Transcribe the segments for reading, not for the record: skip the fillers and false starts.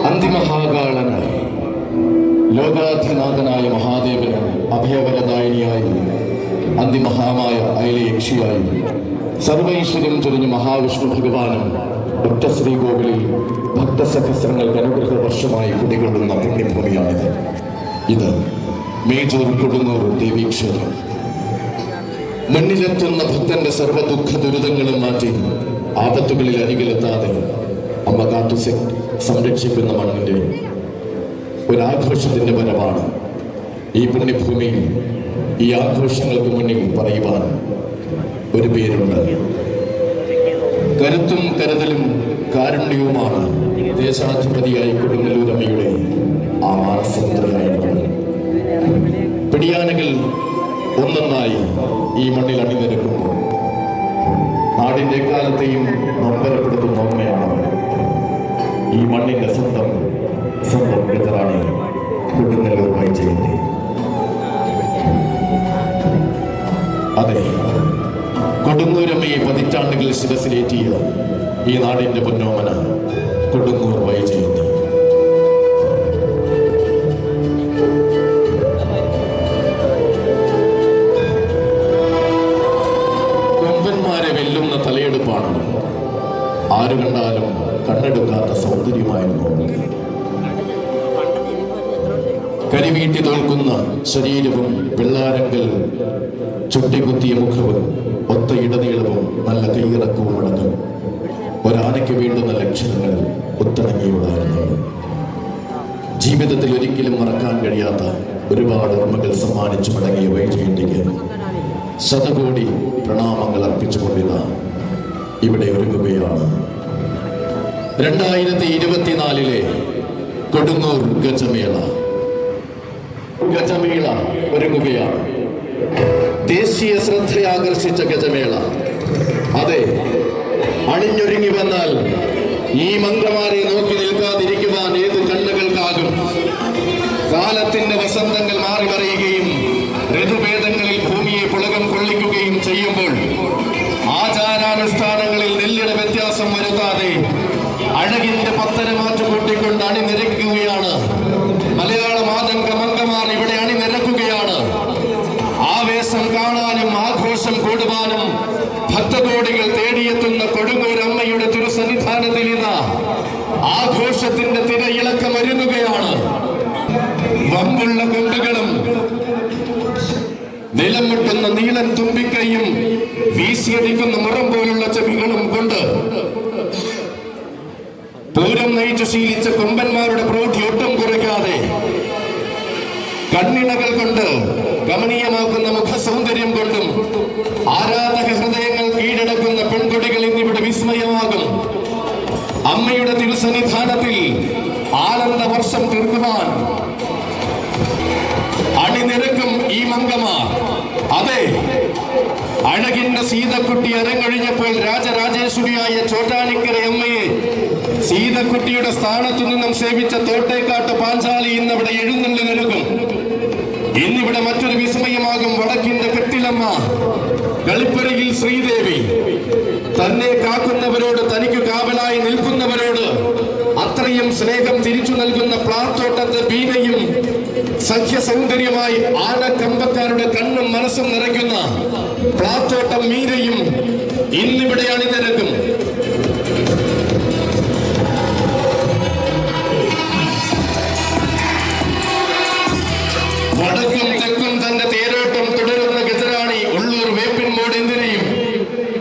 അന്തിമഹാകാളന് ലോകാധിനാഥനായ മഹാദേവനും അഭയവരദായിനിയായി അന്തിമഹാമായ ഐലയക്ഷിയായി സർവൈശ്വര്യം ചൊരിഞ്ഞ മഹാവിഷ്ണു ഭഗവാനും ഒറ്റ ശ്രീകോവിലിൽ ഭക്തസഹസ്രങ്ങൾക്ക് അനുഗ്രഹ വർഷമായി കുടികൊള്ളുന്ന പുണ്യഭൂമിയാണിത്. ഇത് മേജൂർ കൊടുങ്ങൂർ ദേവീക്ഷേത്രം. മണ്ണിലെത്തുന്ന ഭക്തന്റെ സർവ്വ ദുഃഖ ദുരിതങ്ങളും മാറ്റി ആപത്തുകളിൽ അരികിലെത്താതെ അമ്മ കാത്തു സംരക്ഷിക്കുന്ന മണ്ണിന്റെ ഒരാഘോഷത്തിന്റെ വരവാണ് ഈ പുണ്യഭൂമിയിൽ. ഈ ആഘോഷങ്ങൾക്ക് മുന്നിൽ പറയുവാൻ ഒരു പേരുണ്ട്. കരുത്തും കരുതലും കാരുണ്യവുമാണ് ദേശാധിപതിയായി കൊടുങ്ങല്ലൂരമ്മയുടെ ആ മാനസമുദ്രയായിരുന്നത്. പിടിയാനകൾ ഒന്നൊന്നായി ഈ മണ്ണിൽ അണിനിരക്കുമ്പോൾ നാടിന്റെ കാലത്തെയും നൊമ്പരപ്പെടുത്തുന്ന ഓർമ്മയാണ് ഈ മണ്ണിന്റെ സ്വന്തം ഗജറാണി കൊടുങ്ങല്ലൂർ വൈജയന്തി. അതെ, കൊടുങ്ങൂരമ്മയെ പതിറ്റാണ്ടുകൾ ശിരസിലേറ്റിയ ഈ നാടിന്റെ പൊന്നോമന കൊടുങ്ങൂർ വൈജയന്തി. കൊമ്പന്മാരെ വെല്ലുന്ന തലയെടുപ്പാണ്. ആരു കണ്ടാലും കണ്ണെടുക്കാത്ത സൗന്ദര്യമായിരുന്നു. കരിവീട്ടി തോൽക്കുന്ന ശരീരവും വെള്ളാരങ്കൽ ചുട്ടികുത്തിയ മുഖവും ഒത്ത ഇടനീളവും നല്ല കൈയിറക്കവും അടങ്ങും ഒരാനയ്ക്ക് വേണ്ടുന്ന ലക്ഷണങ്ങൾ ഒത്തിണങ്ങിയുള്ളായിരുന്നു. ജീവിതത്തിൽ ഒരിക്കലും മറക്കാൻ കഴിയാത്ത ഒരുപാട് ഓർമ്മകൾ സമ്മാനിച്ചു മടങ്ങിയ വൈജയന്തിക്ക് ശതകോടി പ്രണാമങ്ങൾ അർപ്പിച്ചുകൊണ്ടിരുന്ന ഇവിടെ ഒരുങ്ങുകയാണ് 2024 കൊടുങ്ങൂർ ഗജമേള. ഗജമേള ഒരുങ്ങുകയാണ്. ദേശീയ ശ്രദ്ധയാകർഷിച്ച ഗജമേള. അതെ, അണിഞ്ഞൊരുങ്ങി വന്നാൽ ഈ മന്ത്രമാരെ നോക്കി നിൽക്കാതിരിക്കുവാൻ ഏത് കണ്ണുകൾക്കാകും? കാലത്തിന്റെ വസന്തങ്ങൾ മാറി മറിയുകയും ഋതുഭേദങ്ങളിൽ ഭൂമിയെ പുളകം കൊള്ളിക്കുകയും ചെയ്യുമ്പോൾ ആചാരാനുഷ്ഠാനങ്ങളിൽ നെല്ലിട വ്യത്യാസം വരുത്താതെ അഴകിന്റെ പത്തര മാറ്റുകൂട്ടിക്കൊണ്ട് അണിനിരക്കുകയാണ് മലയാള മാതംഗ മംഗമാർ. ഇവിടെ അണിനിരക്കുകയാണ്. ആവേശം കാണാനും ആഘോഷം കൂടുവാനും ഭക്തകോടികൾ തേടിയെത്തുന്ന കൊടുങ്ങൂർ അമ്മയുടെ തിരുസന്നിധാനത്തിൽ ഇതാ ആഘോഷത്തിന്റെ തിരയിളക്കം ഒരുങ്ങുകയാണ്. വമ്പുള്ള കൊമ്പുകളും നിലം മുട്ടുന്ന നീളൻ തുമ്പിക്കൈയും വീശിയടിക്കുന്ന മുറം പോലുള്ള ചെവികളും കൊണ്ട് പൂരം നയിച്ചു ശീലിച്ച കൊമ്പന്മാരുടെ പ്രൗഢി ഒട്ടും കുറയ്ക്കാതെ കണ്ണിണകൾ കൊണ്ട് ഗമനീയമാക്കുന്ന മുഖ സൗന്ദര്യം കൊണ്ടും ആരാധക ഹൃദയങ്ങൾ കീഴടക്കുന്ന പെൺകുടികൾ ഇന്നിവിടെ വിസ്മയമാകും. അമ്മയുടെ തിരുസന്നിധാനത്തിൽ ആനന്ദ വർഷം തീർക്കുവാൻ അണിനിരക്കും ഈ മംഗമാർ. അതെ, അഴകിന്റെ സീതക്കുട്ടി അരങ്ങൊഴിഞ്ഞപ്പോൾ രാജരാജേശ്വരിയായ ചോറ്റാനിക്കര അമ്മയെ സീതക്കുട്ടിയുടെ സ്ഥാനത്തു നിന്നും സേവിച്ച തോട്ടേക്കാട്ട് പാഞ്ചാലി ഇന്നവിടെ എഴുന്നള്ളി നിൽക്കും. ഇന്നിവിടെ മറ്റൊരു വിസ്മയമാകും വടക്കിന്റെ കെട്ടിലമ്മ കളിപ്പുരയിൽ ശ്രീദേവി. തന്നെ കാക്കുന്നവരോട്, തനിക്ക് കാവലായി നിൽക്കുന്നവരോട് അത്രയും സ്നേഹം തിരിച്ചു നൽകുന്ന പ്ലാത്തോട്ടത്തെ ബീനയും സഖ്യ സൗന്ദര്യമായി ആനക്കമ്പക്കാരുടെ കണ്ണും മനസ്സും നിറയ്ക്കുന്ന പ്ലാത്തോട്ടം മീരയും ഇന്നിവിടെ അണിനിരക്കും. വടക്കും തെക്കും തന്റെ തേരോട്ടം തുടരുന്ന ഗജറാണി ഉള്ളൂർ വേപ്പിൻമൂട് എന്തിനേയും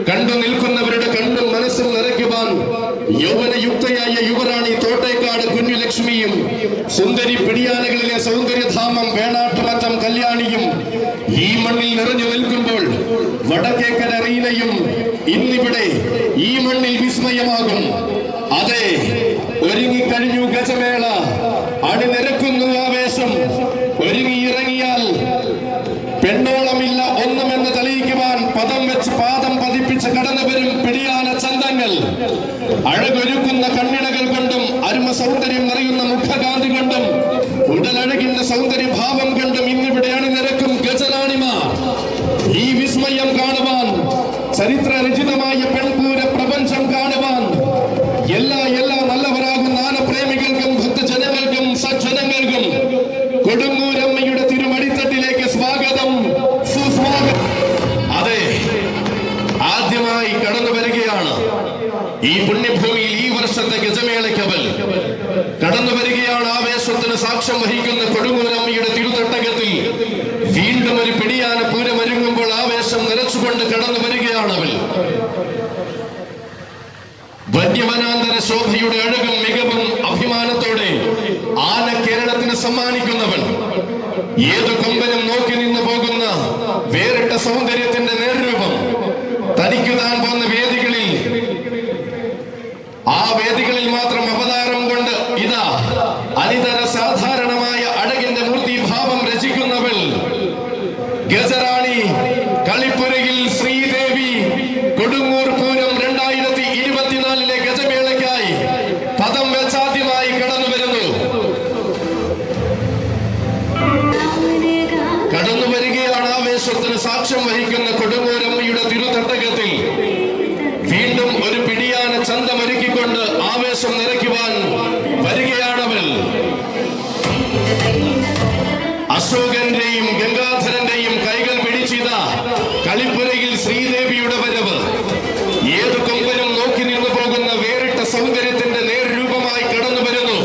കണ്ടു നിൽക്കുന്നവരുടെ കണ്ണും മനസ്സും നിറയ്ക്കുവാൻ യൗവനയുക്തയായ യുവറാണി തോട്ടേക്കാട് കുഞ്ഞുലക്ഷ്മിയും സുന്ദരി പിടിയാനകളിലെ സൗന്ദര്യധാമം വേണാട്ടുമറ്റം കല്യാണിയും ഈ മണ്ണിൽ നിറഞ്ഞു നിൽക്കുമ്പോൾ വടക്കേക്കര റീനയും ഇന്നിവിടെ ഈ മണ്ണിൽ വിസ്മയമാകും. അതെ, ഒരുങ്ങിക്കഴിഞ്ഞു ഗജമേള. അണിനിരക്കുന്നു ആവേശം. ഒരുങ്ങിയിറങ്ങിയാൽ പെണ്ണോളമില്ല ഒന്നുമെന്ന് തെളിയിക്കുവാൻ പദം വെച്ച് പാദം പതിപ്പിച്ച് കടന്നു വരും പിടിയാന ചന്തങ്ങൾ. അഴകൊരുക്കുന്ന കണ്ണിണകൾ കൊണ്ടും അരുമ സൗന്ദര്യം നിറയുന്ന മുഖകാന്തി കൊണ്ടും ഉടലഴകിന്റെ സൗന്ദര്യഭാവം കൊണ്ടും ഇന്നിവിടെ അണിനിരക്കും ഗജറാണിമാർ. ഈ വിസ്മയം കാണുവാൻ, ചരിത്രരചിതമായ പെൺപൂര പ്രപഞ്ചം കാണുവാൻ എല്ലാ നല്ലവരാകുന്ന ആനപ്രേമികൾക്കും ഭക്ത ഗജമേളയ്ക്കവൽ കടന്നു വരികയാണ്. ആവേശത്തിന് സാക്ഷ്യം വഹിക്കുന്ന കൊടുങ്ങൂരമ്മയുടെ തിരുത്തട്ടകത്തിൽ വീണ്ടും ഒരു പിടിയാന പൂരമൊരുങ്ങുമ്പോൾ ആവേശം നിറച്ചുകൊണ്ട് കടന്നു വരികയാണവൾ. വന്യമനാന്തര ശോഭയുടെ അഴകും മികവും അഭിമാനത്തോടെ ആന കേരളത്തിന് സമ്മാനിക്കുന്നവൾ. ഏതു കൊമ്പനും നോക്കി നിന്ന് പോകുന്ന വേറിട്ട സൗന്ദര്യത്തിന്റെ നേർരൂപം. തനിക്കു താൻ പോകുന്ന വേദികളിൽ ആ വേദികളിൽ മാത്രം അവതാരം കൊണ്ട് ഇതാ അനിതര സാധാരണമായ അഴകിന്റെ മൂർത്തിഭാവം രചിക്കുന്നവൾ ഗജറാണി കളിപ്പുരയിൽ ശ്രീദേവി. കൊടുങ്ങൂർ പൂരം 2024 ഗജമേളയ്ക്കായി പദം വെച്ചാദ്യമായി കടന്നു വരുന്നു. കടന്നു വരികയാണ്. ആവേശത്തിന് സാക്ഷ്യം വഹിക്കുന്ന കൊടുങ്ങൂരമ്മയുടെ തിരുത്തട്ടകത്തിൽ വീണ്ടും ഒരു പിടിയാന ചന്തമൊരുക്കിക്കൊണ്ട് ആവേശം നിറയ്ക്കുവാൻ വരികയാണവൾ. അശോകന്റെയും ഗംഗാധരന്റെയും കൈകൾ പിടിച്ചിത കളിപ്പുരയിൽ ശ്രീദേവിയുടെ വരവ്. ഏതു കൊമ്പനും നോക്കി നിന്നു പോകുന്ന വേറിട്ട സൗന്ദര്യത്തിന്റെ നേർരൂപമായി കടന്നു വരുന്നു.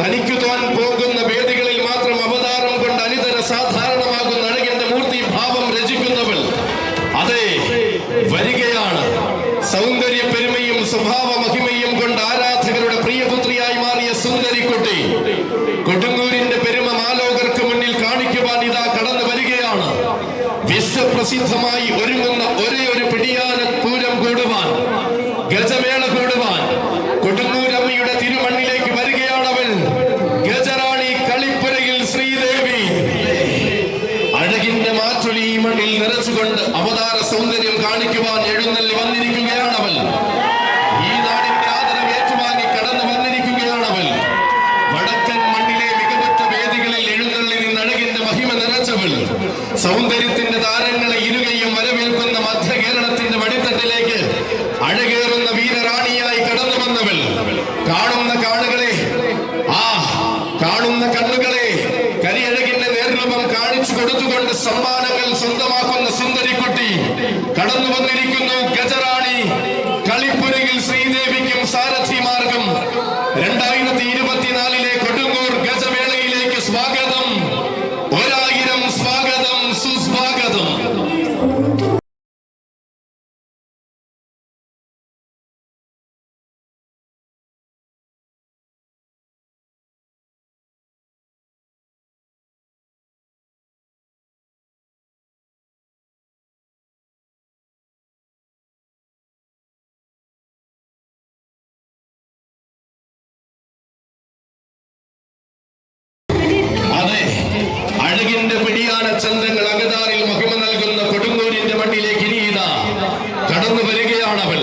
തനിക്കു താൻ പോകുന്ന വേദികളിൽ മാത്രം അവതാരം കൊണ്ട് അനിതര സാധാരണമാകുന്ന അഴകിന്റെ മൂർത്തി ഭാവം രചിക്കുന്നവൾ അതെ വരികയാണ്. സൗന്ദര്യ പെരുമയും സ്വഭാവ മഹിമയും കൊണ്ട് ആരാധകരുടെ പ്രിയപുത്രിയായി മാറിയ സുന്ദരിക്കുട്ടി കൊടുങ്ങൂരിന്റെ പെരുമ മാലോകർക്ക് മുന്നിൽ കാണിക്കുവാൻ ഇതാ കടന്നു വരികയാണ്. വിശ്വപ്രസിദ്ധമായി ഒരുങ്ങുന്ന ഒരേ ഒരു പിടിയാന പൂരം കൂടുവാൻ, ഗജമേള കൂടുവാൻ കൊടുങ്ങൂരമ്മയുടെ തിരുമണ്ണിലേക്ക് വരികയാണവൾ. ഗജറാണി കളിപ്പുരയിൽ ശ്രീദേവി. അഴകിന്റെ മാറ്റുലി ഈ മണ്ണിൽ നിറച്ചുകൊണ്ട് അവതാര സൗന്ദര്യം കാണിക്കുവാൻ എഴുന്നള്ളി വന്നിരിക്കുകയാണവൾ. ഈ നാടിന്റെ ആദരവ് ഏറ്റുവാങ്ങി കടന്നു വന്നിരിക്കുകയാണവൾ. വടക്കൻ മണ്ണിലെ മികവുറ്റ വേദികളിൽ എഴുന്നള്ളി നിന്ന് അഴകിന്റെ മഹിമ നിറച്ചവൾ. സൗന്ദര്യത്തിന്റെ താരങ്ങളെ ഇരുകയും വരവേൽക്കുന്ന മധ്യ കേരളത്തിന്റെ വടിത്തട്ടിലേക്ക് അഴകേറുന്ന വീരറാണിയായി കടന്നു വന്നവൾ. കാണുന്ന കാളുകളെ, കാണുന്ന കണ്ണുകളെ കരിയഴകിന്റെ നേർരൂപം കാണിച്ചു കൊടുത്തുകൊണ്ട് സമ്മാനങ്ങൾ സ്വന്തമാക്കുന്ന സുന്ദരിക്കുട്ടി കടന്നു വന്നിരിക്കുന്നു. ഗജറാണി കളിപ്പുരയിൽ ശ്രീദേവിക്കും സാരഥി മാർഗം 2024 കൊടുങ്ങൂർ ഗജമേളയിലേക്ക് സ്വാഗതം. 1000 സ്വാഗതം, സുസ്വാഗതം. അഴകിന്റെ പിടിയാന ചന്ദ്രങ്ങൾ അകതാറിൽ മഹിമ നൽകുന്ന കൊടുങ്ങൂരിന്റെ മണ്ണിലേക്ക് ഇനിയിതാ കടന്നു വരികയാണവൾ.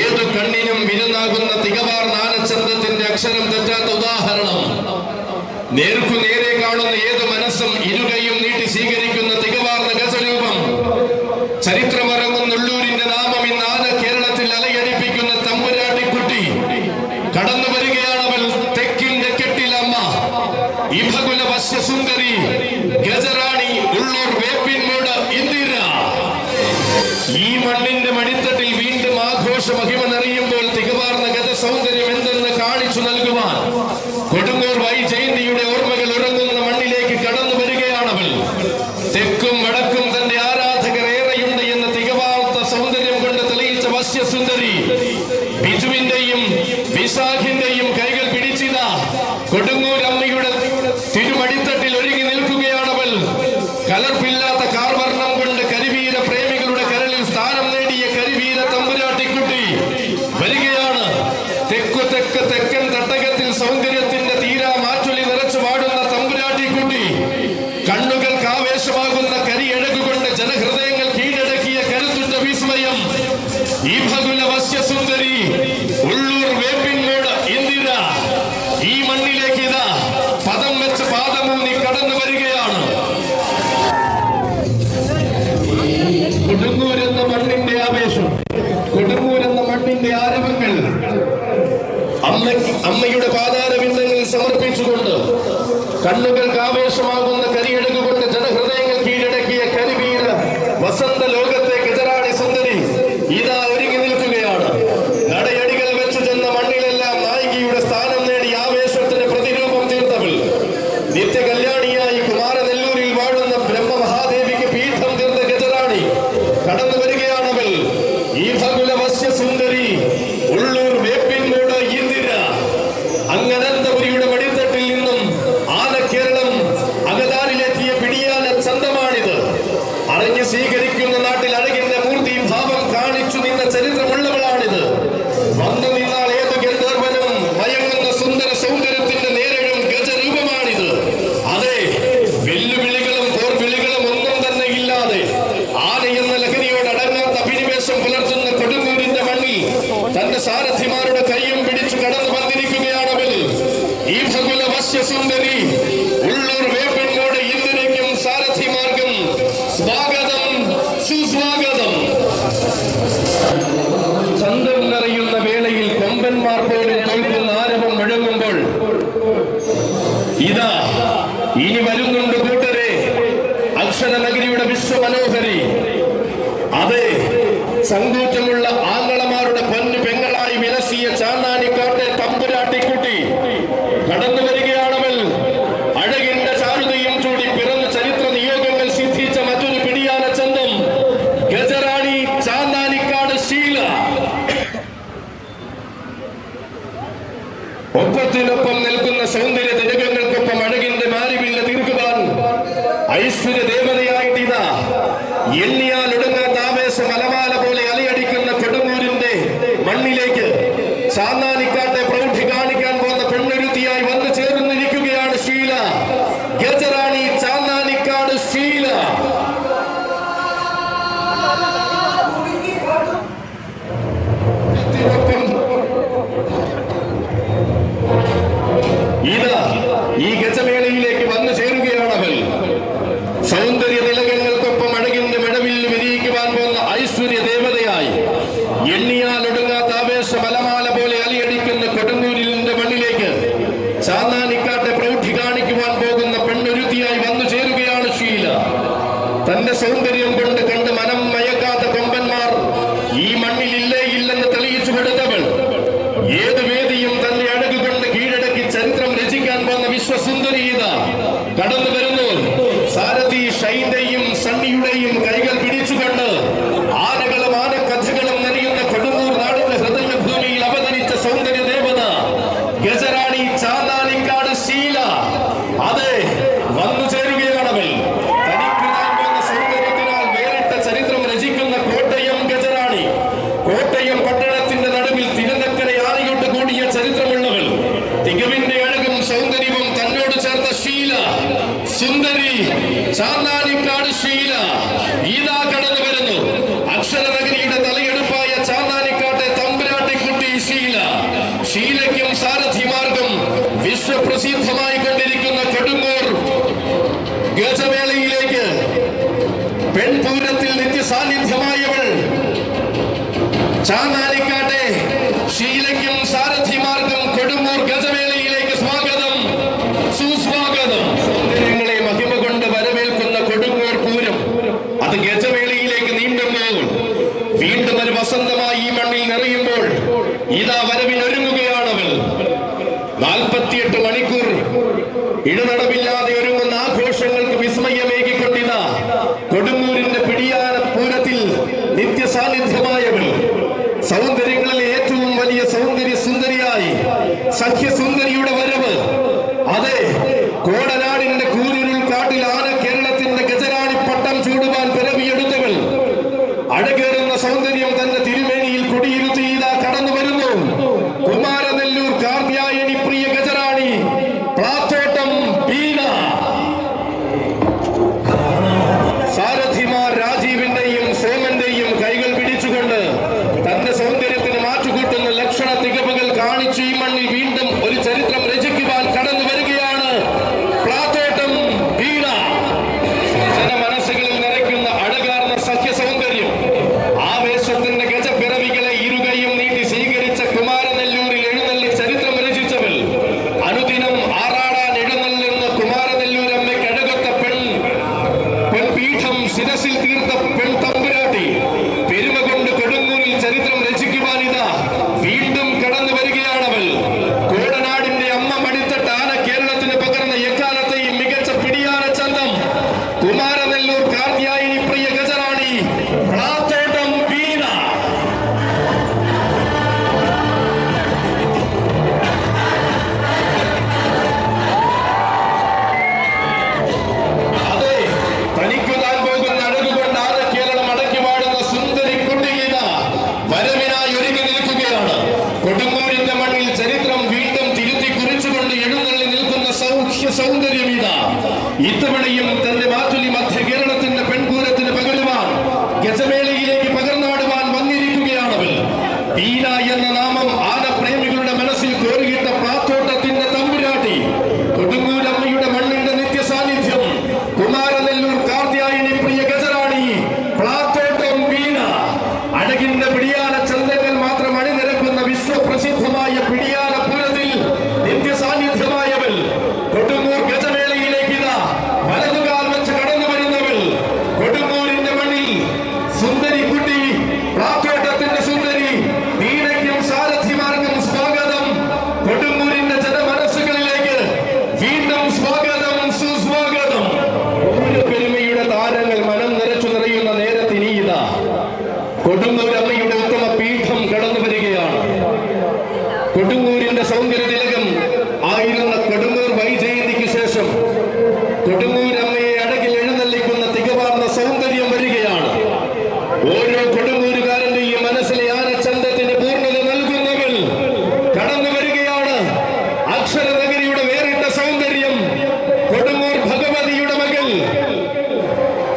ഏതു കണ്ണിനും വിരുന്നാകുന്ന തികവാർന്ന ആനച്ചന്തത്തിന്റെ അക്ഷരം തെറ്റാത്ത ഉദാഹരണം. നേർക്കു നേരെ കാണുന്ന ഏതു മനസ്സും ഇരുകയും നീട്ടി സ്വീകരിക്കുന്ന തികവാർന്ന ഗജരൂപം. ചരിത്രമറങ്ങുന്ന ഉള്ളൂരിന്റെ നാമം ഇന്ന് ആന കേരളത്തിൽ അലയടിപ്പിക്കുന്ന തമ്പുരാട്ടിക്കുട്ടി കടന്നു വരികയാണവൾ. തെക്കിന്റെ കെട്ടിലമ്മ ഇഭകുല വശ്യസുന്ദരി ഗജറാണി ഉള്ളൂർ വേപ്പിൻമൂട് ഇന്ദിര. ഈ മണ്ണിന്റെ മടിത്തട്ടിൽ വീണ്ടും ആഘോഷ മഹിമ നിറയുമ്പോൾ തികവാർന്ന ഗജ സൗന്ദര്യം എന്തെന്ന് കാണിച്ചു നൽകുവാൻ കൊടുങ്ങൂർ വൈജയന്തിയുടെ ഓർമ്മകൾ ഉറങ്ങുന്ന മണ്ണിലേക്ക് കടന്നു വരികയാണവൾ. തെക്കും വടക്കും തന്റെ ആരാധകർ ഏറെയുണ്ട് എന്ന തികവാർത്ത സൗന്ദര്യം കൊണ്ട് തെളിയിച്ച വശ്യസുന്ദരി ബിജുവിന്റെയും വിശാഖിന്റെയും കൈകൾ പിടിച്ചിത കൊടുങ്ങൂരമ്മയുടെ തിരുമടിത്തട്ടിൽ ഒരുങ്ങി നിൽക്കുകയാണവൾ. കലർപ്പില്ലാത്ത കാർവർണം കൊണ്ട് കരിവീര പ്രേമികളുടെ കരളിൽ സ്ഥാനം നേടിയ കരിവീര തമ്പുരാട്ടിക്കുട്ടി വരികയാണ്. തെക്കൻ തട്ടകത്തിൽ സൗന്ദര്യത്തിന്റെ തീരാ മാറ്റുലി നിറച്ചു പാടുന്ന തമ്പുരാട്ടിക്കുട്ടി കണ്ണുകൾക്ക് ആവേശമാകുന്ന കരിയഴകുകൊണ്ട് ജനഹൃദയങ്ങൾ കീഴടക്കിയ കരുത്തുറ്റ വിസ്മയം ഈ ഭഗുല വശ്യസുന്ദരി ഉള്ളൂർ വേപ്പിൻമൂട് ഇന്ദിര ഈ മണ്ണിലേക്ക് ഇതാ പദം വെച്ച് പാദമൂന്നി കടന്നു വരികയാണ്. കൊടുങ്ങൂർ എന്ന മണ്ണിന്റെ ആവേശം, കൊടുങ്ങൂർ എന്ന മണ്ണിന്റെ ആരവങ്ങൾ അമ്മയുടെ പാതാരവിന്ദങ്ങളിൽ സമർപ്പിച്ചുകൊണ്ട് കണ്ണുകൾക്ക് ആവേശമാകുന്ന കരിയഴകുകൊണ്ട് ജനഹൃദയങ്ങൾ കീഴടക്കിയ കരിവീര വസന്ത ലോകത്തെ ഗജറാണി സുന്ദരി ഇതാ ഒരുങ്ങി നിൽക്കുകയാണ്. നടയടികൾ വെച്ചു ചെന്ന അറിഞ്ഞ് സ്വീകരിക്കുന്ന നാട്ടിൽ അഴകിന്റെ മൂർത്തി ഭാവം കാണിച്ചു നിന്ന ചരിത്രമുള്ളവളാണിത്. വന്നു നിന്നാൽ ഏത് ഗന്ധർവനും മയങ്ങുന്ന സുന്ദര സൗന്ദര്യത്തിന്റെ നേരഴും ഗജരൂപമാണിത്. അതെ, വെല്ലുവിളികളും പോർവിളികളും ഒന്നും തന്നെ ഇല്ലാതെ ആനയെന്ന ലഹരിയോട് അടങ്ങാത്ത അഭിനിവേശം പുലർത്തുന്ന കൊടുങ്ങൂരിന്റെ മണ്ണിൽ തന്റെ സാരഥിമാരുടെ കയ്യും പിടിച്ചു കടന്നു വന്നിരിക്കുകയാണവൾ. ഈ ഭഗുല വശ്യസുന്ദരി ഉള്ളൂർ വേപ്പൻകോട് ഇന്ദിരയ്ക്കും സാരഥിമാർക്കും സ്വാഗതം, സുസ്വാഗതം. ചന്തം നിറയുന്ന വേളയിൽ കൊമ്പന്മാർ പോലും തോൽക്കുന്ന ആരവം മുഴങ്ങുമ്പോൾ ഇതാ ഇനി വരുന്നുണ്ട് കൂട്ടരെ, അക്ഷരനഗരിയുടെ വിശ്വമനോഹരി. അതെ, സങ്കൂറ്റമുള്ള ആങ്ങളമാരുടെ പൊന്നു പെങ്ങളായി വിലസിയ ചാന്നാനിക്കാട്ടെ തമ്പുരാട്ടിക്കുട്ടി കടന്നു വരികയാണവൾ. അഴകിന്റെ ചാരുതയും ചൂടി പിറന്ന ചരിത്ര നിയോഗങ്ങൾ സിദ്ധിച്ച മറ്റൊരു പിടിയാന ചന്തം, ഗജറാണി ചാന്നാനിക്കാട് ശീല. ഒപ്പത്തിനൊപ്പം നിൽക്കുന്ന സൗന്ദര്യ തിലകങ്ങൾക്കൊപ്പം അഴകിന്റെ മാരിവില്ല തീർക്കുവാൻ ഐശ്വര്യ ദേവതയായിട്ടിതാ എണ്ണിയാൽ ഒടുങ്ങാത്ത ആവേശം അലമാല പോലെ അലയടിക്കുന്ന കൊടുങ്ങൂരിന്റെ മണ്ണിലേക്ക് ചാന്നാനിക്കാട്ടെ പ്രൗഢി കാണിക്കാൻ പോകുന്ന പെണ്ണൊരുത്തിയായി വന്നു ചേർന്നിരിക്കുകയാണ് ശീല, ഗജറാണി ചാന്നാനിക്കാട് ശീല. ഇതാ ഈ ഗജമേളയിലേക്ക് വന്നു ചേരുകയാണവൾ. സൗന്ദര്യ തിലകങ്ങൾക്കൊപ്പം അഴകിന്റെ മഴവിൽ വിരിയിക്കുവാൻ പോകുന്ന ഐശ്വര്യ ദേവതയായി എണ്ണിയാൽ ഒടുങ്ങാത്ത ആവേശ മലമാല പോലെ അലിയടിക്കുന്ന കൊടുങ്ങൂരിന്റെ മണ്ണിലേക്ക് ചാന്നാനിക്കാട്ടെ പ്രൗഢി കാണിക്കുവാൻ പോകുന്ന പെണ്ണൊരുത്തിയായി വന്നു ചേരുകയാണ് ശീല. തന്റെ സൗന്ദര്യം കൊണ്ട് കണ്ട് മനം മയക്കാത്ത കൊമ്പന്മാർ ഈ മണ്ണിൽ ഇല്ലെന്ന് തെളിയിച്ചു കൊടുത്തവൾ. ഏത് വേദിയും തന്റെ അഴക് കൊണ്ട് കീഴടക്കി ചരിത്രം രചിക്കാൻ പോകുന്ന വിശ്വസുന്ദരി ഇതാ കടന്നു വരുന്നു. സാരഥി ഷൈന്റെയും സണ്ണിയുടെയും കൈകൾ പിടിച്ചുകൊണ്ട് ആനകളും ആനക്കഥകളും നിറയുന്ന കൊടുങ്ങൂർ നാടിന്റെ ഹൃദയഭൂമിയിൽ അവതരിച്ച സൗന്ദര്യ ദേവത ഗജറാണി ചാന്നാനിക്കാട് ശീല. അതെ, വന്നു ചേരുകയാണവൾ. തനിക്ക് നൽകുന്ന സൗന്ദര്യത്തിനാൽ വേറിട്ട ചരിത്രം രചിക്കുന്ന കോട്ടയം ഗജറാണി. കോട്ടയം പട്ടണത്തിന്റെ നടുവിൽ തിരുനക്കരെ ആനയോട്ട് കൂടിയ ചരിത്രമുള്ളവൾ. തികവിന്റെ അഴകും സൗന്ദര്യവും തന്നോട് ചേർത്ത ശീല, സുന്ദരി ചാന്നാനിക്കാട് ശീല ഇതാ കടന്നു വരുന്നു. അക്ഷരനഗരിയുടെ തലയെടുപ്പായ ചാന്നാനിക്കാട്ടെ തമ്പുരാട്ടിക്കുട്ടി ശീല. ശീലയ്ക്കും സാരഥിമാർക്കും വിശ്വപ്രസിദ്ധമായി കൊണ്ടിരിക്കുന്ന കൊടുങ്ങൂർ ഗജമേളയിലേക്ക് പെൺപൂരത്തിൽ നിത്യസാന്നിധ്യമായവൾ ചാന്നാനിക്കാട്ടെ ശീലയ്ക്കും സാരഥിമാർക്കും കൊടുങ്ങൂർ ഗജമേളയിലേക്ക് സ്വാഗതം, സുസ്വാഗതം. സൗന്ദര്യങ്ങളെ മഹിമ കൊണ്ട് വരവേൽക്കുന്ന കൊടുങ്ങൂർ പൂരം അത് ഗജമേളയിലേക്ക് നീണ്ടുമ്പോൾ വീണ്ടും ഒരു വസന്തമായി ഈ മണ്ണിൽ നിറയുമ്പോൾ ഇതാ വരവിനൊരുങ്ങുകയാണവൾ. 48 മണിക്കൂർ ഇടനടവില്ലാതെ ഒരുങ്ങുന്ന ആഘോഷങ്ങൾക്ക് വിസ്മയമേകിക്കൊണ്ടിതാ കൊടുങ്ങൂരിന്റെ പിടിയാന പൂരത്തിൽ നിത്യസാന്നിധ്യമായവൾ. സൗന്ദര്യങ്ങളിലെ ഏറ്റവും വലിയ സൗന്ദര്യ സുന്ദരിയായി സഖ്യസുന്ദരിയുടെ വരവ്. അതെ, കോടനാടിന്റെ കൂരിരുൾ കാട്ടിൽ ആന കേരളത്തിന്റെ ഗജറാണി പട്ടം ചൂടുവാൻ പിറവിയെടുത്തവൾ. അഴകേറുന്ന സൗന്ദര്യം തന്റെ തിരുമേനിയിൽ കുടിയിരുത്തി ഇതാ കടന്നു വരുന്നു. കുമാരനെല്ലൂർ കാർത്യായനി പ്രിയ ഗജറാണി പ്ലാത്തോട്ടം വീണ. സാരഥിമാർ രാജീവിന്റെയും സോമന്റെയും കൈകൾ പിടിച്ചുകൊണ്ട് തന്റെ സൗന്ദര്യത്തിന് മാറ്റുകൂട്ടുന്ന ലക്ഷണ തികവുകൾ കാണിച്ചു ഈ മണ്ണിൽ വീണ്ടും ഒരു ചരിത്രം രചിക്കുവാൻ കടന്നു വരികയാണ് പ്ലാത്തോട്ടം വീണ. ജനമനസ്സുകളിൽ നിറയ്ക്കുന്ന അഴകാർന്ന സഖ്യ സൗന്ദര്യം, ആവേശത്തിന്റെ ഗജപ്പിറവികളെ ഇരുകയും നീട്ടി സ്വീകരിച്ച കുമാരനെല്ലൂരിൽ എഴുന്നള്ളി ചരിത്രം രചിച്ചവൾ. അനുദിനം ആറാടാൻ എഴുന്നള്ളുന്ന കുമാരനെല്ലൂരമ്മയ്ക്ക് അഴകൊത്ത പെൺപീഠം ശിരസിൽ തീർത്ത പെൺ തമ്പുരാട്ടി പെരുമ കൊണ്ട് കൊടുങ്ങൂരിൽ ചരിത്രം രചിക്കുവാനിതാ വീണ്ടും കടന്നു വരികയാണവൾ. കോടനാടിന്റെ അമ്മ മടിത്തട്ട് ആന കേരളത്തിന് പകർന്ന എക്കാലത്തെയും മികച്ച പിടിയാന ചന്തം കുമാരനെല്ലൂർ കാർത്യായനി പ്രിയ ഗജറാണി പ്ലാത്തോട്ടം വീണ. അതെ, തനിക്കു താൻ പോകുന്ന അഴകുകൊണ്ട്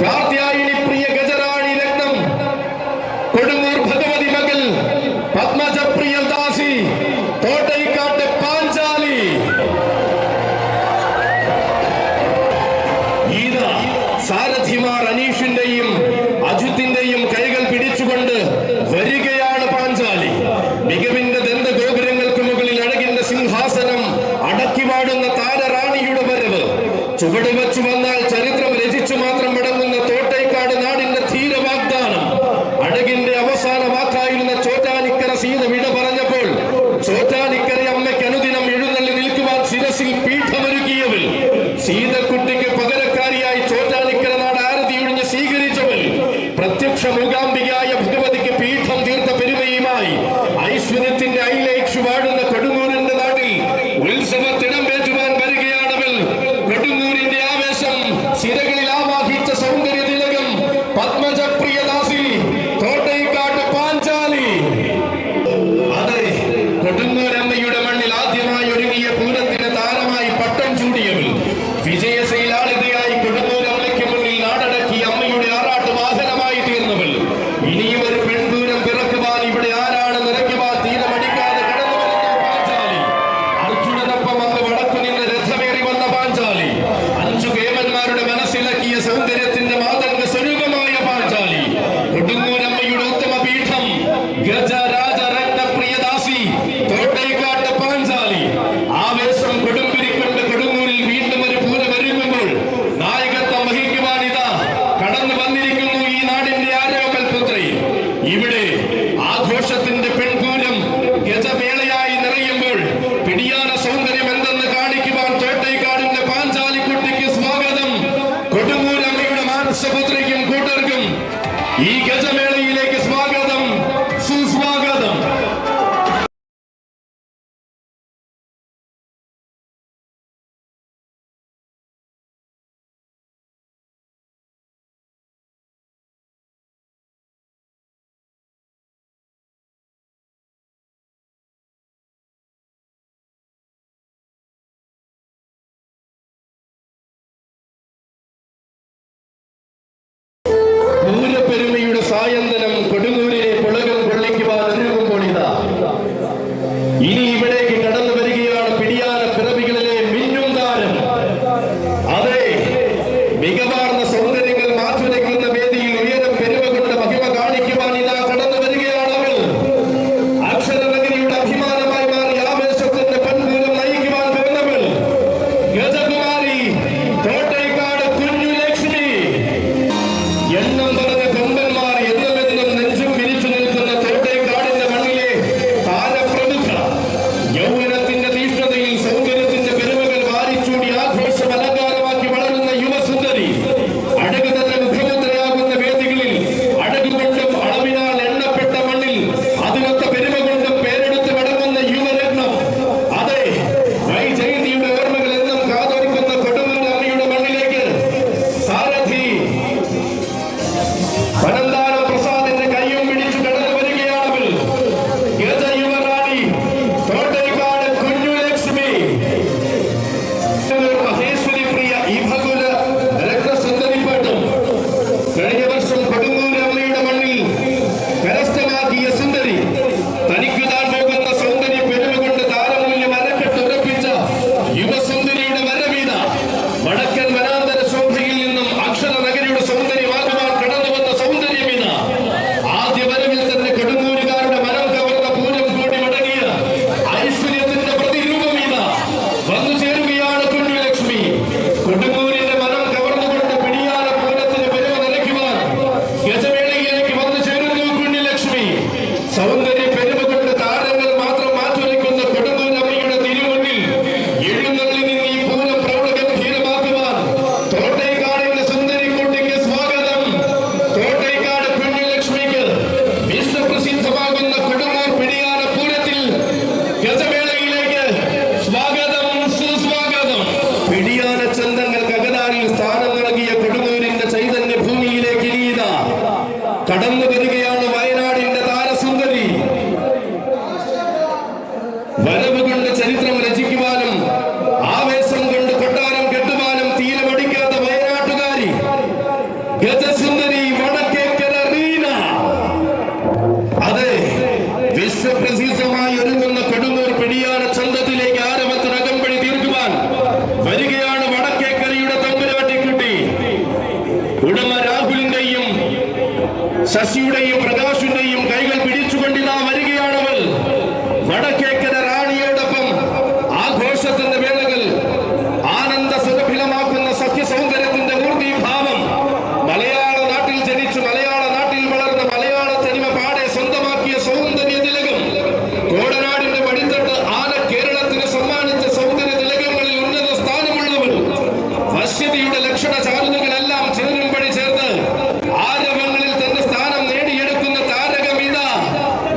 കാർത്യായനി പ്രിയ ഗജറാണി രത്നം കൊടുങ്ങൂർ ഭഗവതി മകൾ പത്മജപ്രിയ ദാസി തോട്ടൈക്കാട്ട് പാഞ്ചാലി ഈതാ സാരഥിമാർ അനീഷിന്റെയും അജിത്തിന്റെയും കൈകൾ പിടിച്ചുകൊണ്ട് വരികയാണ് പാഞ്ചാലി. മികവിന്റെ ദന്തഗോപുരങ്ങൾക്ക് മുകളിൽ അഴകിന്റെ സിംഹാസനം അടക്കി വാടുന്ന താരറാണിയുടെ വരവ്. ചുവട് വച്ചു വന്നാൽ ചരിത്രം രചിച്ചു മാത്രം മടങ്ങുന്ന തോട്ടൈക്കാട് നാടിന്റെ ധീര വാഗ്ദാനം. അഴകിന്റെ അവസാന വാക്കായിരുന്ന ചോറ്റാനിക്കര സീത വിട പറഞ്ഞപ്പോൾ ചോറ്റാനിക്കര അമ്മയ്ക്ക് അനുദിനം എഴുന്നള്ളി നിൽക്കുവാൻ ശിരസിൽ പീഠമൊരുക്കിയവൾ. സീതക്കുട്ടിക്ക് പകരക്കാരിയായി ചോറ്റാനിക്കര നാട് ആരതിയൊഴിഞ്ഞ് സ്വീകരിച്ചവൾ. പ്രത്യക്ഷ മൂകാംബികയായ ഭഗവതിക്ക് പീഠം തീർത്ത പെരുമയുമായി ഐശ്വര്യത്തിന്റെ ഐലേക്ഷു വാടുന്ന കൊടുങ്ങൂരിന്റെ നാട്ടിൽ ഉത്സവത്തിടം പേറ്റുവാൻ വരികയാണവൾ. കൊടുങ്ങൂരിന്റെ ആവേശം സിരകളിൽ ആവാഹിച്ച സൗന്ദര്യ തിലകം പത്മജപ്രിയ ദാസി തോട്ടൈക്കാട്ട് പാഞ്ചാലി. അതെ, കൊടുങ്ങൂരമ്മയുടെ മണ്ണിൽ ആദ്യമായി ഒരുങ്ങിയ പൂരത്തിന് താരമായി പട്ടം ചൂടിയവൾ. വിജയശൈലാളിതയായി കൊടുങ്ങൂരമ്മയ്ക്ക് മുന്നിൽ നാടടക്കി അമ്മയുടെ ആറാട്ട് വാഹനമായി തീർന്നവൾ. ഇനിയും ഒരു പെൺപൂരം പിറക്കുവാൻ ഇവിടെ ആരാണ് നിറയ്ക്കുവാൻ തീരമടിക്കാതെ കടന്നു വരുന്ന പാഞ്ചാലി. അർജുനനൊപ്പം അന്ന് വടക്കു നിന്ന് രഥമേറി വന്ന പാഞ്ചാലി. 5 കേവന്മാരുടെ മനസ്സിലക്കിയ സൗന്ദര്യത്തിന്റെ മാതംഗ സ്വരൂപമായ പാഞ്ചാലി. കൊടുങ്ങൂരമ്മയുടെ ഉത്തമ പീഠം ഗജരാജ രത്നപ്രിയദാസി തോട്ടൈക്കാട്ട് പാഞ്ചാലി. ആവേശം കൊടുമ്പിരിക്കൊണ്ട് കൊടുങ്ങൂരിൽ വീണ്ടും ഒരു പൂരം ഒരുങ്ങുമ്പോൾ നായകത്വം വഹിക്കുവാൻ ഇതാ കടന്നു വന്നിരിക്കുന്നു ഈ നാടിന്റെ ആരോമൽ പുത്രി. ഇവിടെ ആഘോഷത്തിന്റെ പെൺപൂരം ഗജമേളയായി നിറയുമ്പോൾ പിടിയാന സൗന്ദര്യം എന്തെന്ന് കാണിക്കുവാൻ തോട്ടൈക്കാടിന്റെ പാഞ്ചാലിക്കുട്ടിക്ക് സ്വാഗതം. കൊടുങ്ങൂരമ്മയുടെ മാനസപുത്രിക്കും കൂട്ടർക്കും ഈ ഗജമേളയിലേക്ക് സ്വാഗതം, സുസ്വാഗതം. പൂരപ്പെരുമയുടെ സായന്തനം കൊടുങ്ങൂരിനെ പുളകം കൊള്ളിക്കുവാൻ ഒരുങ്ങുമ്പോൾ ഇതാ ഇനി ഇവിടേക്ക് കടന്നു വരികയാണ് പിടിയാന പിറവികളിലെ മിന്നും താരം. അതെ, മികവാർന്ന സൗന്ദര്യങ്ങൾ മാറ്റുരയ്ക്കുന്ന വേദിയിൽ ഉയരം പെരുമ കൊണ്ട് മഹിമ കാണിക്കുവാൻ ഇതാ കടന്നു വരികയാണ് അവൾ. അക്ഷരനഗരിയുടെ അഭിമാനമായി മാറി ആവേശത്തിന്റെ പെൺപൂരം നയിക്കുവാൻ വരുന്നവൾ ഗജകുമാരി തോട്ടൈക്കാട് കുഞ്ഞു ലക്ഷ്മി. എണ്ണം പറഞ്ഞ കൊമ്പന്മാർ എന്നുമെന്നും നെഞ്ചും വിരിച്ചു നിൽക്കുന്ന തോട്ടൈക്കാടിന്റെ മണ്ണിലെ താരപ്രമുഖ. യൗവനത്തിന്റെ തീഷ്ണതയിൽ സൗന്ദര്യത്തിന്റെ പെരുമകൾ വാരിച്ചൂടി ആഘോഷം അലങ്കാരമാക്കി വളരുന്ന യുവസുന്ദരി. അഴക് തന്നെ മുഖമുദ്രയാകുന്ന വേദികളിൽ അഴകുകൊണ്ടും അളവിനാൽ എണ്ണപ്പെട്ട മണ്ണിൽ അതിനൊത്ത പെരുമ കൊണ്ടും പേരെടുത്ത് മടങ്ങുന്ന യുവരത്നം. അതെ, വൈജയന്തിയുടെ ഓർമ്മകൾ എന്നും കാതോർക്കുന്ന കൊടുങ്ങൂർ അമ്മയുടെ മണ്ണിലേക്ക് സാരഥി പനന്താനം പ്രസാദിന്റെ കയ്യും പിടിച്ചു കടന്നു വരികയാണവൾ. ഗജയുവറാണി തോട്ടൈക്കാട് കുഞ്ഞു ലക്ഷ്മി. മഹേശ്വരി പ്രിയ ഈ ഭഗുല രത്നസുന്ദരിപ്പാട്ടും കഴിഞ്ഞ വർഷം കൊടുങ്ങൂർ അമ്മയുടെ മണ്ണിൽ കരസ്ഥമാക്കിയ സുന്ദരി. തനിക്ക് താൻ പോകുന്ന സൗന്ദര്യ പെരുമ കൊണ്ട് താരമൂല്യം അരക്കെട്ടുറപ്പിച്ച യുവസുന്ദരിയുടെ വരവീത. വടക്കൻ വനാന്തര ശോഭയിൽ നിന്നും അക്ഷര നഗരിയുടെ സൗന്ദര്യമാകുവാൻ കടന്നു വന്ന സൗന്ദര്യമിത. ആദ്യ വരവിൽ തന്നെ കൊടുങ്ങൂരുകാരുടെ മനം കവർന്ന പൂരം കൂടി മടങ്ങിയ ഐശ്വര്യത്തിന്റെ പ്രതിരൂപമിത വന്നു ചേരുകയാണ് കുഞ്ഞു ലക്ഷ്മി. കൊടുങ്ങൂരിന്റെ മനം കവർന്നുകൊണ്ട് പിടിയാന പൂരത്തിന് പെരുമ നിറയ്ക്കുവാൻ ഗജമേളയിലേക്ക് വന്നു ചേരുന്നു കുഞ്ഞു ലക്ഷ്മി. സൗന്ദര്യ പെരുമ കൊണ്ട് താരങ്ങൾ മാത്രം മാറ്റുരയ്ക്കുന്ന കൊടുങ്ങൂർ അമ്മയുടെ തിരുമുന്നിൽ എഴുന്നള്ളി നിന്ന് ഈ പൂരം പ്രൗഢഗംഭീരമാക്കുവാൻ തോട്ടൈക്കാടിന്റെ സുന്ദരിക്കുട്ടിക്ക് സ്വാഗതം. തോട്ടൈക്കാട് കുഞ്ഞു ലക്ഷ്മിക്ക് വിശ്വപ്രസിദ്ധമാകുന്ന കൊടുങ്ങൂർ പിടിയാന പൂരത്തിൽ ഗജമേളയിലേക്ക് സ്വാഗതം, സുസ്വാഗതം. പിടിയാന ചന്തങ്ങൾക്ക് അകതാരിൽ സ്ഥാനം നൽകിയ കൊടുങ്ങൂരിന്റെ ചൈതന്യ ഭൂമിയിലേക്ക് ഇനിയിതാ കടന്നു വരികയാണ് വയനാടിന്റെ താരസുന്ദരി. വരവ് കൊണ്ട് ചരിത്രം രചിക്കുവാനും ആവേശം കൊണ്ട് കൊട്ടാരം കെട്ടുവാനും തീരമടിക്കാത്ത വയനാട്ടുകാരി ഗജസുന്ദരി വടക്കേക്കര റീന. അതെ, വിശ്വപ്രസിദ്ധമായി ഒരുങ്ങുന്ന കൊടുങ്ങൂർ പിടിയാന ചന്തത്തിലേക്ക് ആരവത്തിന് അകമ്പടി തീർക്കുവാൻ വരികയാണ് വടക്കേക്കരയുടെ തമ്പുരാട്ടിക്കുട്ടി. ഉടമ രാഹുലിന്റെയും ശശിയുടെയും പ്രകാശിന്റെയും കൈകൾ പിടിച്ചുകൊണ്ടിതാ വരികയാണവൾ. വടക്കേക്കര റാണിയോടൊപ്പം ആഘോഷത്തിന്റെ വേളകൾ ആനന്ദ സുരഭിലമാക്കുന്ന സഖ്യസൗന്ദര്യത്തിന്റെ മൂർത്തിഭാവം. മലയാള നാട്ടിൽ ജനിച്ചു മലയാള നാട്ടിൽ വളർന്ന മലയാള തനിമ പാടെ സ്വന്തമാക്കിയ സൗന്ദര്യ തിലകം. കോടനാടിന്റെ വഴിത്തട്ട് ആന കേരളത്തിന് സമ്മാനിച്ച സൗന്ദര്യ തിലകങ്ങളിൽ ഉന്നത സ്ഥാനമുള്ളവൾ. വശ്യതയുടെ ലക്ഷണ ചാരുതകളെല്ലാം ചേരുംപടി ചേർത്ത് ആരവങ്ങളിൽ തന്റെ സ്ഥാനം നേടിയെടുക്കുന്ന താരകമിത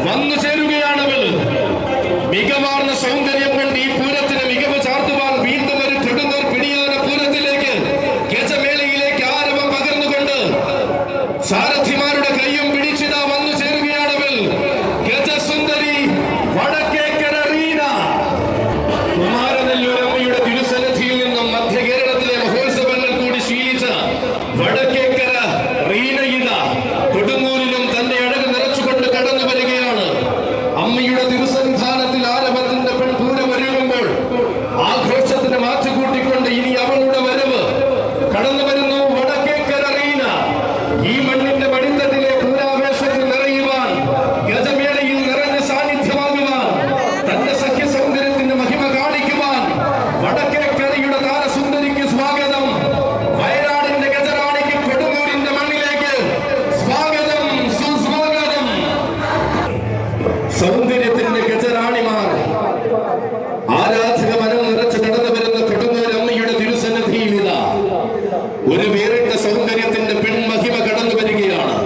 വന്നു ചേരുകയാണവൾ. മികവാർന്ന സൗന്ദര്യം കൊണ്ട് ഈ പൂരത്തിന് മികവ് ചാർത്തുവാൻ വീണ്ടും ഒരു കൊടുങ്ങൂർ പിടിയാന പൂരത്തിലേക്ക് ഗജമേളയിലേക്ക് ആരവം പകർന്നുകൊണ്ട് സാരഥിമാരുടെ കയ്യും പിടിച്ചിതാ വന്നു ചേരുകയാണവൾ. ഗജസുന്ദരി വടക്കേക്കര റീന. കുമാരനെല്ലൂരമ്മയുടെ തിരുസന്നിധിയിൽ നിന്നും മധ്യ കേരളത്തിലെ മഹോത്സവങ്ങൾ കൂടി ശീലിച്ച വടക്കേക്കര റീനയിത കൊടുങ്ങൂരിലും തന്റെ അഴക് നിറച്ചുകൊണ്ട് കടന്നു വരികയാണ്. അമ്മയുടെ തിരുസന്നിധാനത്തിൽ ആരവത്തിന്റെ പെൺപൂരം ഒരുങ്ങുമ്പോൾ ആഘോഷത്തിന് മാറ്റുകൂട്ടിക്കൊണ്ട് ഇനി അവളുടെ വരവ് കടന്നു വരുന്നു. വടക്കേക്കര റീന ഈ മണ്ണിന്റെ മടിത്തട്ടിലെ പൂരാവേശത്തിൽ നിറയുവാൻ, ഗജമേളയിൽ നിറഞ്ഞ സാന്നിധ്യമാകുവാൻ, തന്റെ സഖ്യ സൗന്ദര്യത്തിന്റെ മഹിമ കാണിക്കുവാൻ വടക്കേക്കരയുടെ താരസുന്ദരിക്ക് സ്വാഗതം. വയനാടിന്റെ ഗജറാണിക്ക് കൊടുങ്ങൂരിന്റെ മണ്ണിലേക്ക് സ്വാഗതം, സുസ്വാഗതം. സൗന്ദര്യത്തിന്റെ ഗജറാണിമാർ ആരാധക മനം നിറച്ച് കടന്നു വരുന്ന കൊടുങ്ങൂർ അമ്മയുടെ തിരുസന്നിധിയിൽ ഇതാ ഒരു വേറിട്ട സൗന്ദര്യത്തിന്റെ പെൺമഹിമ കടന്നു വരികയാണ്.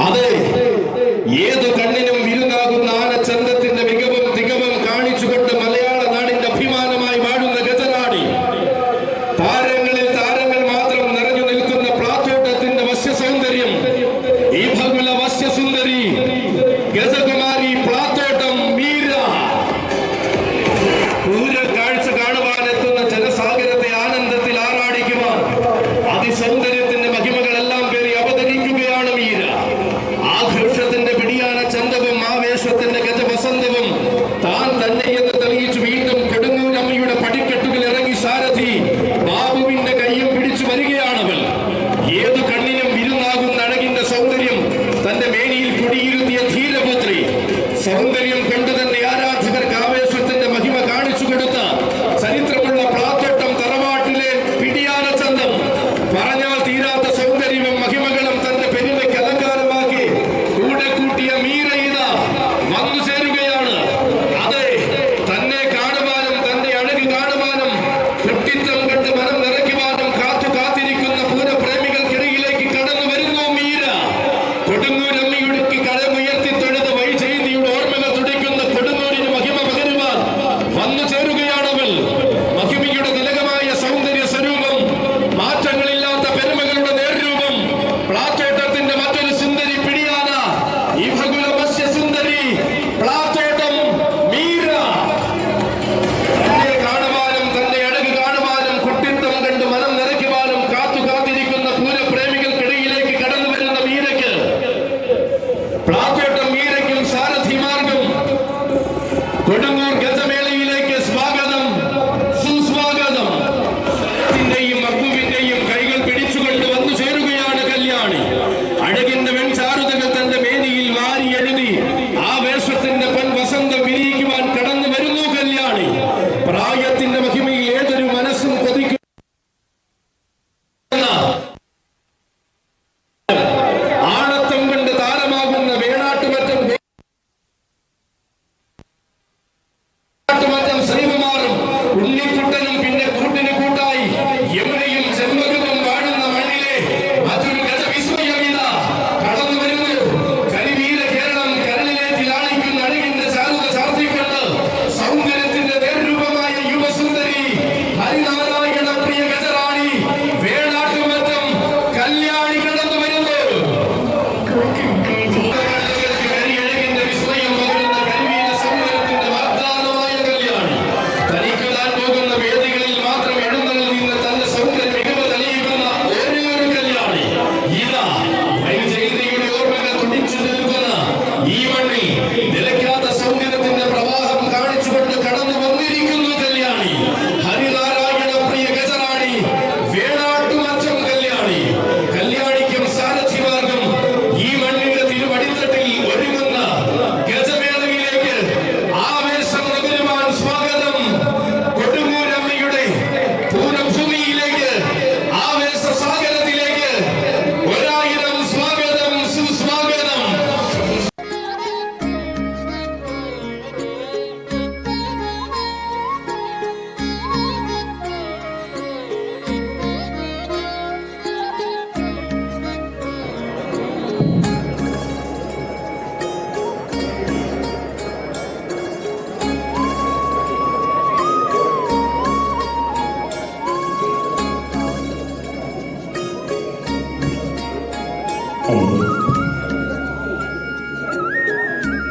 അതെ, ഏതു കണ്ണിനും വിരുന്നാകുന്ന ആനച്ചന്തത്തിന്റെ മികവും തികവും കാണിച്ചുകൊണ്ട് മലയാള നാടിന്റെ അഭിമാനമായി വാഴുന്ന ഗജറാണി. താരങ്ങളിൽ താരങ്ങൾ മാത്രം നിറഞ്ഞു നിൽക്കുന്ന പ്ലാത്തോട്ടത്തിന്റെ വശ്യ സൗന്ദര്യം. ഈ ഭഗുല വശ്യസുന്ദരി ഗജകുമാരി പ്ലാത്തോട്ടം മീര. പൂരക്കാഴ്ച കാണുവാനെത്തുന്ന ജനസാഗരത്തെ ആനന്ദത്തിൽ ആറാടിക്കുവാൻ അതിസൗന്ദര്യത്തിന്റെ മഹിമകളെല്ലാം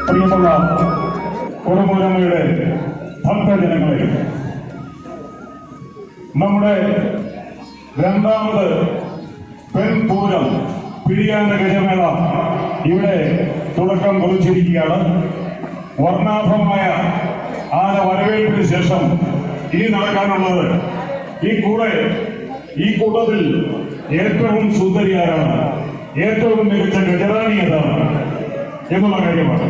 പ്രിയമുള്ള കൊടുങ്ങൂരമ്മയുടെ ഭക്തജനങ്ങളെ, നമ്മുടെ രണ്ടാമത് പെൺപൂരം പിടിയാണ്ട ഗജമേള ഇവിടെ തുടക്കം കുറിച്ചിരിക്കുകയാണ്. വർണ്ണാഭമായ ആന വരവേൽപ്പിന് ശേഷം ഇനി നടക്കാനുള്ളത് ഈ കൂട്ടത്തിൽ ഏറ്റവും സുന്ദരിയാരാണ്, ഏറ്റവും മികച്ച ഗജറാണി ഏതാണ് എന്നുള്ള കാര്യമാണ്.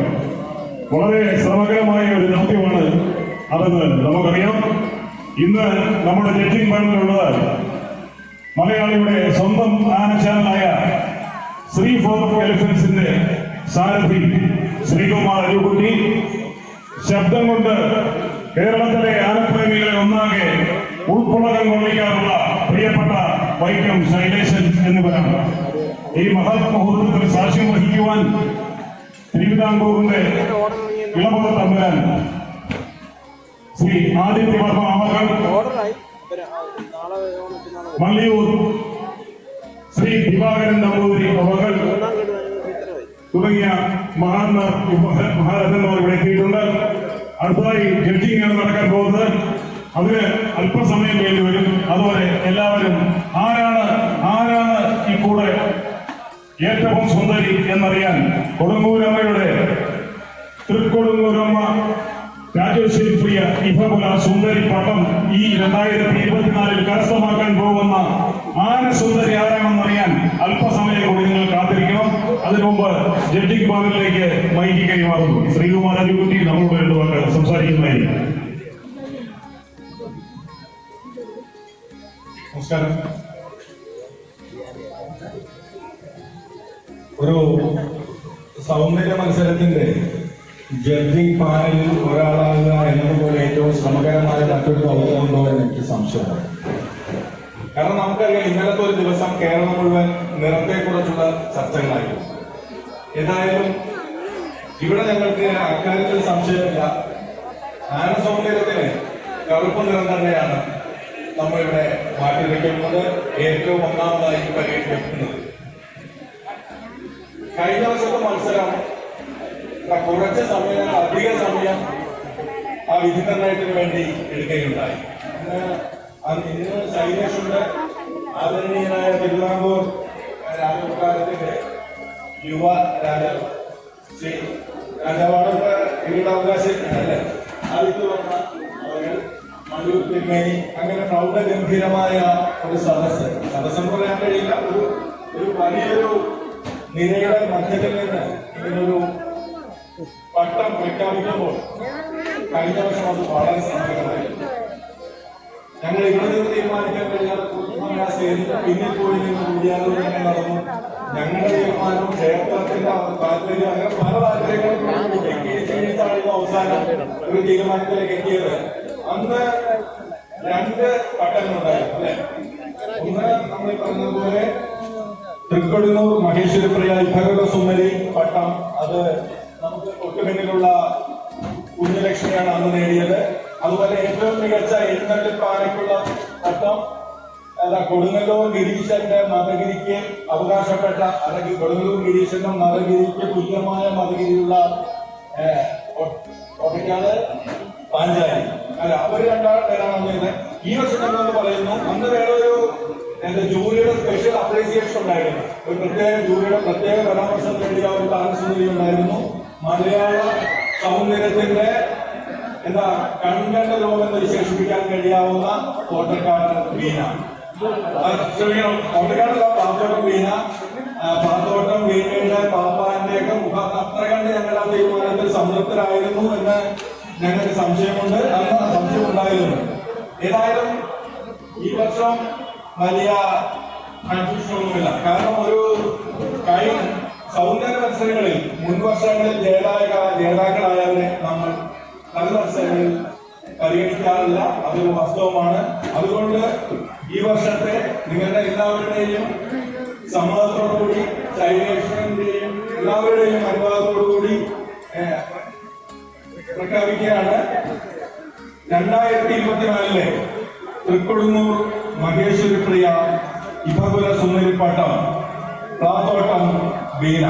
വളരെ ശ്രമകരമായ ഒരു ദൗത്യമാണ് അതെന്ന് നമുക്കറിയാം. ഇന്ന് നമ്മുടെ ജഡ്ജിംഗ് പാനലിലുള്ളത് മലയാളിയുടെ സ്വന്തം ആനച്ചാനലായ ശ്രീ ഫോർ എലിഫൻസിന്റെ സാരഥി ശ്രീകുമാർ അരുക്കുട്ടി, ശബ്ദം കൊണ്ട് കേരളത്തിലെ ആനപ്രേമികളെ ഒന്നാകെ ഉൾപ്പുളകം കൊള്ളിക്കാറുള്ള പ്രിയപ്പെട്ട വൈക്കം ശൈലേശൻ എന്നിവരാണ്. ഈ മഹത് മുഹൂർത്തത്തിന് സാക്ഷ്യം വഹിക്കുവാൻ തിരുവിതാംകൂറിന്റെ ഇളമുറ തമ്പുരാൻ ശ്രീ ആദിത്യവർമ്മ അമകൾ, മള്ളിയൂർ ശ്രീ ദിവാകരൻ നമ്പൂതിരി അവകൾ തുടങ്ങിയ മഹാരഥന്മാർ ഇവിടെ എത്തിയിട്ടുണ്ട്. അടുത്തതായി ജഡ്ജിങ് ആണ് നടക്കാൻ പോകുന്നത്. അതിന് അല്പസമയം വേണ്ടി വരും. അതുപോലെ എല്ലാവരും ആരാണ് ഈ കൂടെ ഏറ്റവും സുന്ദരി എന്നറിയാൻ കൊടുങ്ങൂരമ്മയുടെ തൃക്കൊടുങ്ങൂരമ്മ രാജേശ്വരി പ്രിയ ഇഫകുല സുന്ദരി പട്ടം ഈ 2024 കരസ്ഥമാക്കാൻ പോകുന്ന ആനസുന്ദരി ആരാണെന്നറിയാൻ അല്പസമയം കൂടി നിങ്ങൾ കാത്തിരിക്കണം. അതിനു മുമ്പ് ജഡ്ജിംഗ് പാനലിലേക്ക് മൈക്ക് കൈമാറുന്നു. ശ്രീകുമാർ അരുക്കുട്ടി നമ്മളോട് 2 വാക്ക് സംസാരിക്കുന്നതായിരിക്കും. നമസ്കാരം. ഒരു സൗന്ദര്യ മത്സരത്തിന്റെ ജഡ്ജിംഗ് പാനലിൽ ഒരാളാകുക എന്നതുപോലെ ഏറ്റവും ശ്രമകരമായ മറ്റൊരു ദൗത്യമുണ്ടോ എന്ന് എനിക്ക് സംശയമാണ്. കാരണം നമുക്കറിയാം, ഇന്നലത്തെ ഒരു ദിവസം കേരളം മുഴുവൻ നിറത്തെക്കുറിച്ചുള്ള ചർച്ചകളായിരുന്നു. ഏതായാലും ഇവിടെ ഞങ്ങൾക്ക് അക്കാര്യത്തിൽ സംശയമില്ല. ആന സൗന്ദര്യത്തിന് കറുപ്പ് നിറം തന്നെയാണ് നമ്മളിവിടെ മാറ്റിവെക്കുന്നത്, ഏറ്റവും ഒന്നാമതായി പരീക്ഷിക്കുന്നത്. കഴിഞ്ഞ വർഷത്തെ മത്സരം കുറച്ച് സമയം, അധിക സമയം ആ വിധി നിർണയത്തിന് വേണ്ടി എടുക്കുകയുണ്ടായി. ഇന്ന് ശൈലേഷുണ്ട്, ആദരണീയനായ തിരുവിതാംകൂർ രാജകൊട്ടാരത്തിന്റെ യുവ രാജാവ് ശ്രീ രാജാവാണ് കിരീടാവകാശി അല്ലേ ആദിത്യവർമ്മ അവർ, മല്ലൂർ തിരുമേനി, അങ്ങനെ പ്രൗഢഗംഭീരമായ ഒരു സദസ്സെന്ന് പറയാൻ കഴിയില്ല. ഒരു വലിയൊരു നിരയുടെ മധ്യത്തിൽ നിന്ന് ഇങ്ങനൊരു പട്ടം പ്രഖ്യാപിക്കുമ്പോൾ കഴിഞ്ഞ വർഷം അത് വളരെ ശ്രമകരമായിരുന്നു. ഞങ്ങൾ ഇവിടെ നിന്ന് തീരുമാനിക്കാൻ കഴിയാതെ പൂർണ്ണമായ സ്റ്റേജിൽ പിന്നിൽ പോയി നിന്ന് കൂടിയാലോചന നടന്നു. ഞങ്ങളുടെ തീരുമാനവും ക്ഷേത്രത്തിന്റെ താല്പര്യം, അങ്ങനെ പല താല്പര്യങ്ങളും എത്തിയിട്ടായിരുന്നു അവസാനം ഒരു തീരുമാനത്തിലേക്ക് എത്തിയത്. അന്ന് 2 പട്ടങ്ങളുണ്ടായിരുന്നു അല്ലെ. ഒന്ന് നമ്മൾ പറഞ്ഞതുപോലെ തൃക്കൊടുങ്ങൂർ മഹേശ്വരി പ്രിയ ഇഫകുല സുന്ദരി പട്ടം, അത് നമുക്ക് തൊട്ടുപിന്നിലുള്ള കുഞ്ഞലക്ഷ്മിയാണ് അന്ന് നേടിയത്. അതുപോലെ ഏറ്റവും മികച്ച എഴുന്നള്ളിപ്പാനയ്ക്കുള്ള പട്ടം കൊടുങ്ങല്ലൂർ ഗിരീശന്റെ മതഗിരിക്ക് അവകാശപ്പെട്ട, അല്ലെങ്കിൽ കൊടുങ്ങല്ലൂർ ഗിരീശന്റെ മതഗിരിക്ക് തുല്യമായ മതഗിരിയുള്ള ഒറ്റയ്ക്കാണ് പാഞ്ചാലി. അല്ല, അവർ 2 പേരാണ് വന്നത്. ഈ വർഷം ഞങ്ങളെന്ന് പറയുന്നു, അന്ന് വേറെ ഒരു ജൂറിയുടെ സ്പെഷ്യൽ അപ്രീസിയേഷൻ ഉണ്ടായിരുന്നു. ഒരു പ്രത്യേക ജൂറിയുടെ പ്രത്യേക പരാമർശം നേടിയ ഒരു താരസുന്ദരി ഉണ്ടായിരുന്നു. മലയാള സൗന്ദര്യത്തിന്റെ കൺകണ്ട ലോകമെന്ന് വിശേഷിപ്പിക്കാൻ കഴിയാവുന്ന തോട്ടക്കാരൻ വീണ, തോട്ടക്കാരല്ല പാത്തോട്ടം വീണ. പാത്തോട്ടം വീണയുടെ പാപ്പാന്റെയൊക്കെ മുഖം അത്ര കണ്ട് ഞങ്ങളുടെ തീരുമാനത്തിൽ സംതൃപ്തരായിരുന്നു എന്ന് ഞങ്ങൾക്ക് സംശയമുണ്ട്, അന്ന് സംശയമുണ്ടായിരുന്നു. ഏതായാലും ഈ വർഷം വലിയ കൺഫ്യൂഷനൊന്നുമില്ല. കാരണം ഒരു സൗന്ദര്യ മത്സരങ്ങളിൽ മുൻവർഷങ്ങളിൽ ജേതാക്കളായവരെ നമ്മൾ പല മത്സരങ്ങളിൽ പരിഗണിക്കാറില്ല, അതൊരു വാസ്തവമാണ്. അതുകൊണ്ട് ഈ വർഷത്തെ നിങ്ങളുടെ എല്ലാവരുടെയും സമ്മതത്തോടുകൂടി, ശൈലേഷന്റെയും എല്ലാവരുടെയും അനുവാദത്തോടുകൂടി പ്രഖ്യാപിക്കുകയാണ്. 2024 തൃക്കൊടുങ്ങൂർ മഹേശ്വരി പ്രിയ ഇഫകുല സുന്ദരി പട്ടം പ്ലാത്തോട്ടം ബീന.